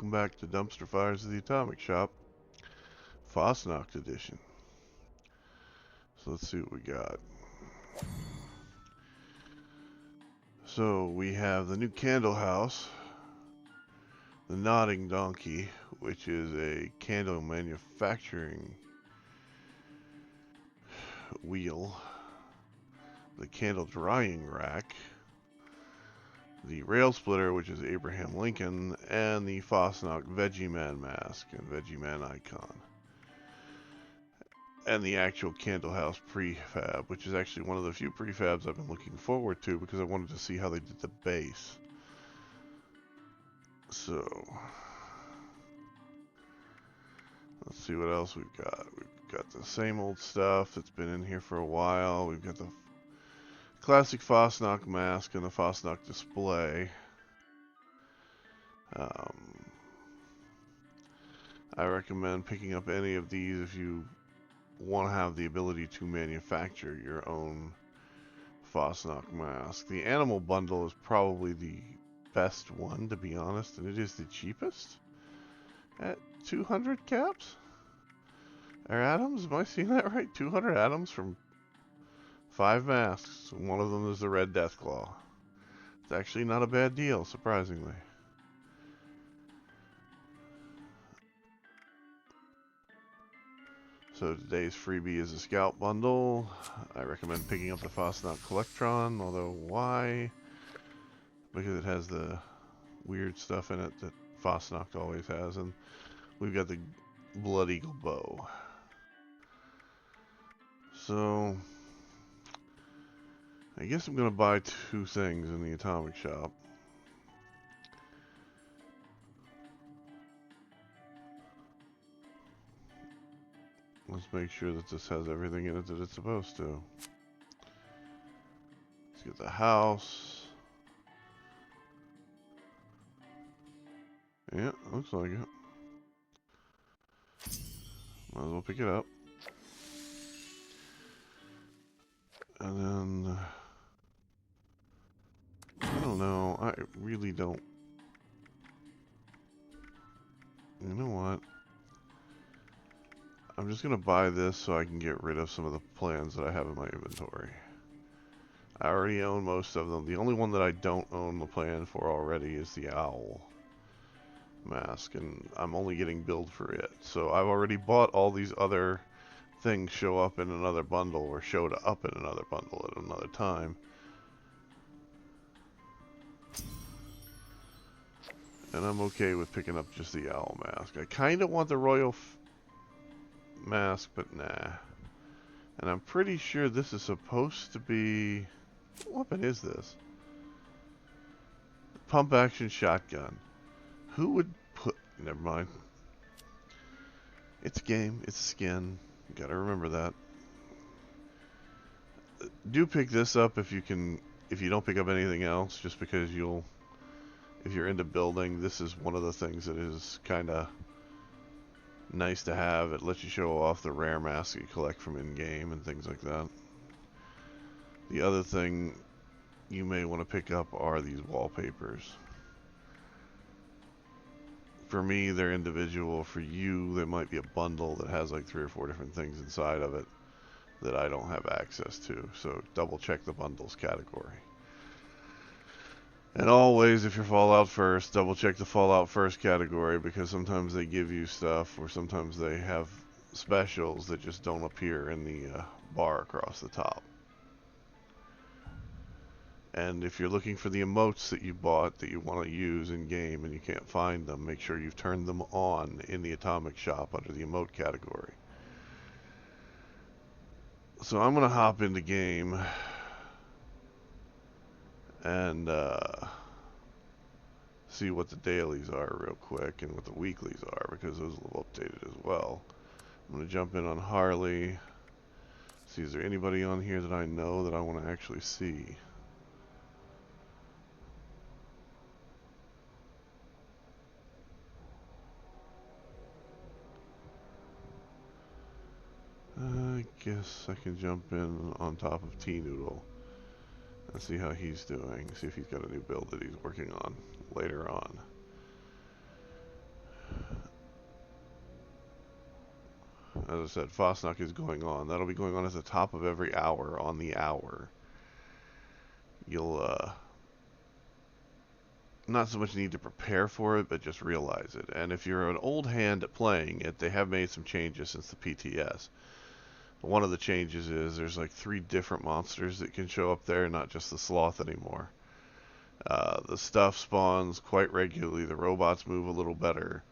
welcome back to Dumpster Fires of the Atomic Shop, Fasnacht edition. So let's see what we got. So we have the new candle house, the nodding donkey, which is a candle manufacturing wheel, the candle drying rack, the rail splitter, which is Abraham Lincoln, and the Fasnacht Veggie Man mask and Veggie Man icon. And the actual candle house prefab, which is actually one of the few prefabs I've been looking forward to because I wanted to see how they did the base. So, let's see what else we've got. We've got the same old stuff that's been in here for a while. We've got the classic Fasnacht mask and the Fasnacht display. I recommend picking up any of these if you want to have the ability to manufacture your own Fasnacht mask. The animal bundle is probably the best one, to be honest, and it is the cheapest at 200 caps? Or atoms? Am I seeing that right? 200 atoms from 5 masks. One of them is the Red Deathclaw. It's actually not a bad deal, surprisingly. So today's freebie is a Scout bundle. I recommend picking up the Fasnacht Collectron, although why? Because it has the weird stuff in it that Fasnacht always has, and we've got the Blood Eagle bow. So I guess I'm gonna buy 2 things in the Atomic Shop. Let's make sure that this has everything in it that it's supposed to. Let's get the house. Yeah, looks like it. Might as well pick it up. And then, I don't know, I really don't. You know what? I'm just going to buy this so I can get rid of some of the plans that I have in my inventory. I already own most of them. The only one that I don't own the plan for already is the owl mask, and I'm only getting billed for it. So I've already bought all these other things show up in another bundle or showed up in another bundle at another time. And I'm okay with picking up just the owl mask. I kind of want the royal mask, but nah. And I'm pretty sure this is supposed to be... What weapon is this? Pump action shotgun. Who would put... Never mind. It's a game. It's a skin. You gotta remember that. Do pick this up if you can... If you don't pick up anything else, just because you'll... If you're into building, this is one of the things that is kind of nice to have. It lets you show off the rare masks you collect from in-game and things like that. The other thing you may want to pick up are these wallpapers. For me, they're individual. For you, there might be a bundle that has like 3 or 4 different things inside of it that I don't have access to. So double check the bundles category. And always, if you're Fallout First, double check the Fallout First category, because sometimes they give you stuff, or sometimes they have specials that just don't appear in the bar across the top. And if you're looking for the emotes that you bought that you want to use in game and you can't find them, make sure you've turned them on in the Atomic Shop under the emote category. So I'm going to hop into game and see what the dailies are real quick and what the weeklies are, because those will be updated as well. I'm going to jump in on Harley, see is there anybody on here that I know that I want to actually see. I guess I can jump in on top of T-Noodle and see how he's doing, see if he's got a new build that he's working on later on. as I said, Fasnacht is going on. That'll be going on at the top of every hour on the hour. You'll not so much need to prepare for it, but just realize it. And if you're an old hand at playing it, they have made some changes since the PTS. One of the changes is there's like 3 different monsters that can show up there, not just the sloth anymore. The stuff spawns quite regularly. The robots move a little better.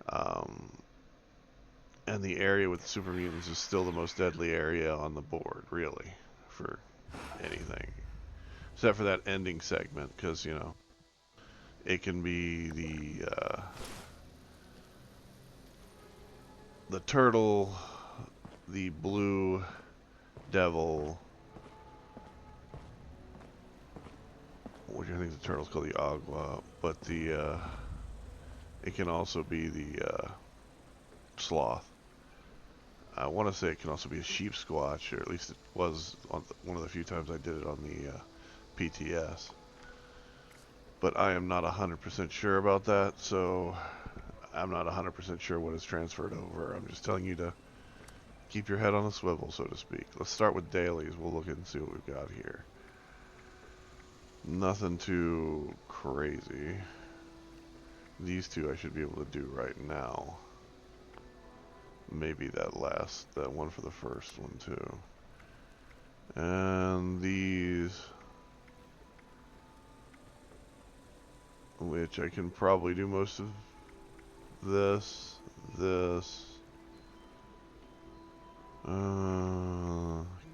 And the area with the super mutants is still the most deadly area on the board, really, for anything. Except for that ending segment, because, you know, it can be the turtle, the blue devil, which I think the turtle's called the agua, but it can also be the sloth. I want to say it can also be a sheep squatch, or at least it was on one of the few times I did it on the PTS. But I am not 100% sure about that, so I'm not 100% sure what is transferred over. I'm just telling you to keep your head on a swivel, so to speak. Let's start with dailies. We'll look and see what we've got here. Nothing too crazy. These 2 I should be able to do right now. Maybe that one for the first one too. And these, which I can probably do most of this.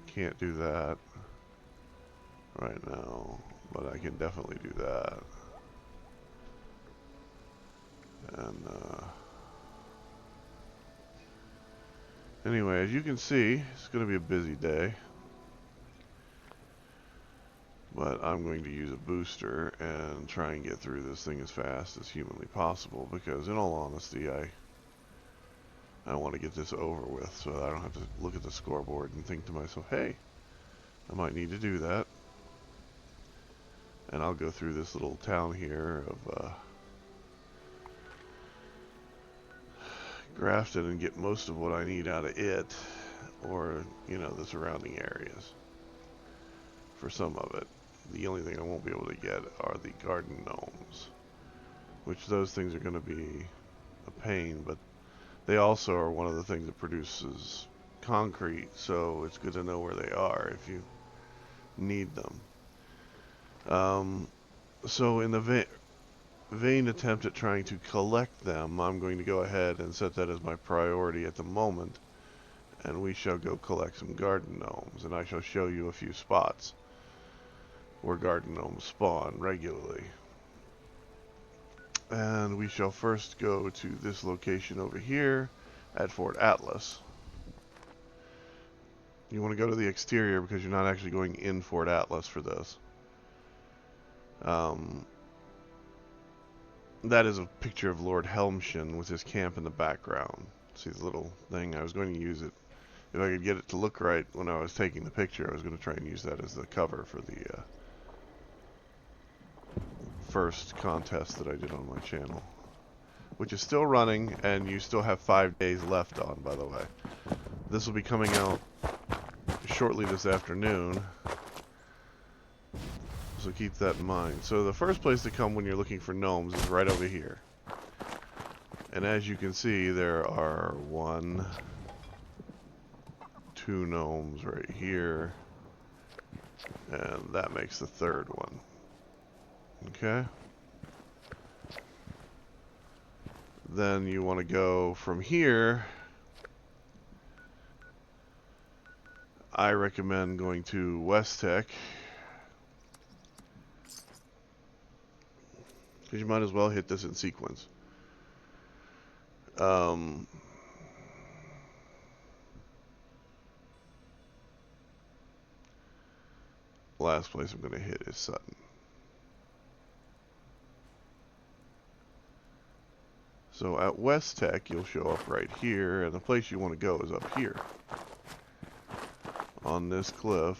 Can't do that right now, but I can definitely do that. And anyway, as you can see, it's going to be a busy day. But I'm going to use a booster and try and get through this thing as fast as humanly possible, because in all honesty, I want to get this over with so that I don't have to look at the scoreboard and think to myself, hey, I might need to do that. And I'll go through this little town here of Grafton and get most of what I need out of it, or, you know, the surrounding areas for some of it. The only thing I won't be able to get are the garden gnomes, which those things are going to be a pain, but they also are one of the things that produces concrete, so it's good to know where they are if you need them. So in the vain attempt at trying to collect them, I'm going to go ahead and set that as my priority at the moment, and we shall go collect some garden gnomes, and I shall show you a few spots where garden gnomes spawn regularly. And we shall first go to this location over here at Fort Atlas. You want to go to the exterior because you're not actually going in Fort Atlas for this. That is a picture of Lord Helmshin with his camp in the background. See the little thing? I was going to use it. If I could get it to look right when I was taking the picture, I was going to try and use that as the cover for the first contest that I did on my channel, which is still running, and you still have 5 days left on, by the way. This will be coming out shortly this afternoon, so keep that in mind. So the first place to come when you're looking for gnomes is right over here. And as you can see, there are 1, 2 gnomes right here, and that makes the 3rd one. Okay. Then you want to go from here. I recommend going to West Tech, because you might as well hit this in sequence. Last place I'm going to hit is Sutton. So at West Tech, you'll show up right here, and the place you want to go is up here. On this cliff,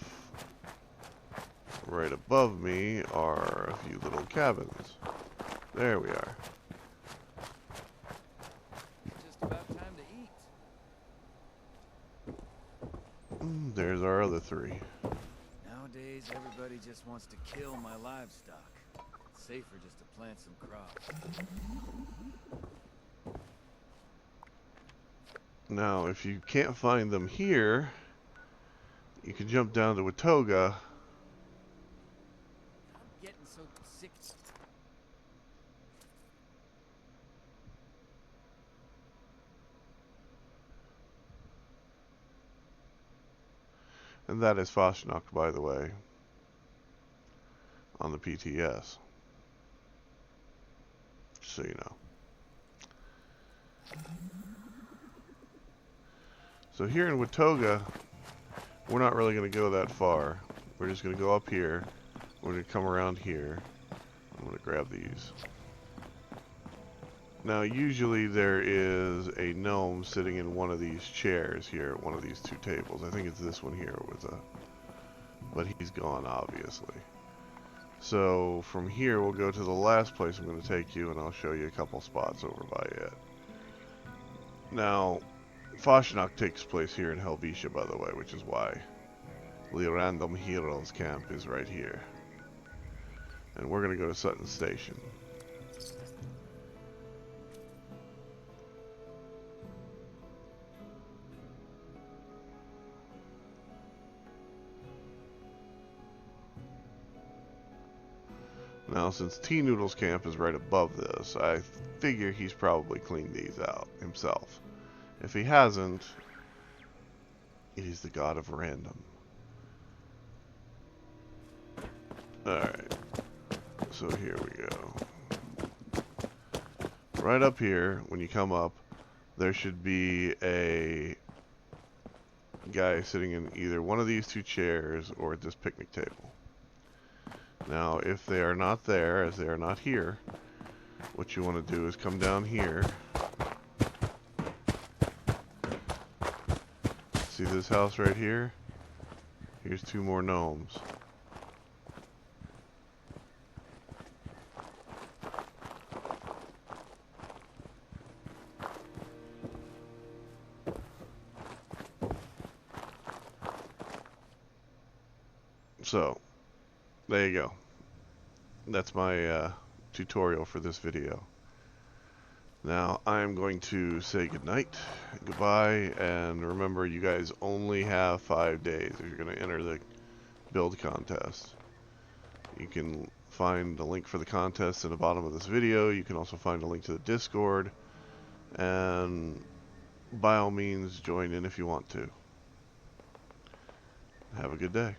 right above me, are a few little cabins. There we are. Just about time to eat. 3. Nowadays, everybody just wants to kill my livestock. It's safer just to plant some crops. Now, if you can't find them here, you can jump down to Watoga. I'm getting so sick. And that is Fasnacht, by the way, on the PTS. Just so you know. So here in Watoga, we're not really going to go that far. We're just going to go up here. We're going to come around here. I'm going to grab these. Now, usually there is a gnome sitting in one of these chairs here, one of these two tables. I think it's this one here with a... But he's gone, obviously. So, from here, we'll go to the last place I'm going to take you, and I'll show you a couple spots over by it. Now, Fasnacht takes place here in Helvetia, by the way, which is why the Random Heroes camp is right here. And we're going to go to Sutton Station. Now, since T-Noodle's camp is right above this, I figure he's probably cleaned these out himself. If he hasn't, it is the god of random. Alright, so here we go. Right up here, when you come up, there should be a guy sitting in either one of these two chairs or at this picnic table. Now, if they are not there, as they are not here, what you want to do is come down here. See this house right here? Here's 2 more gnomes. So, there you go. That's my tutorial for this video. Now, I'm going to say goodnight, goodbye, and remember, you guys only have 5 days if you're going to enter the build contest. You can find the link for the contest in the bottom of this video. You can also find a link to the Discord, and by all means, join in if you want to. Have a good day.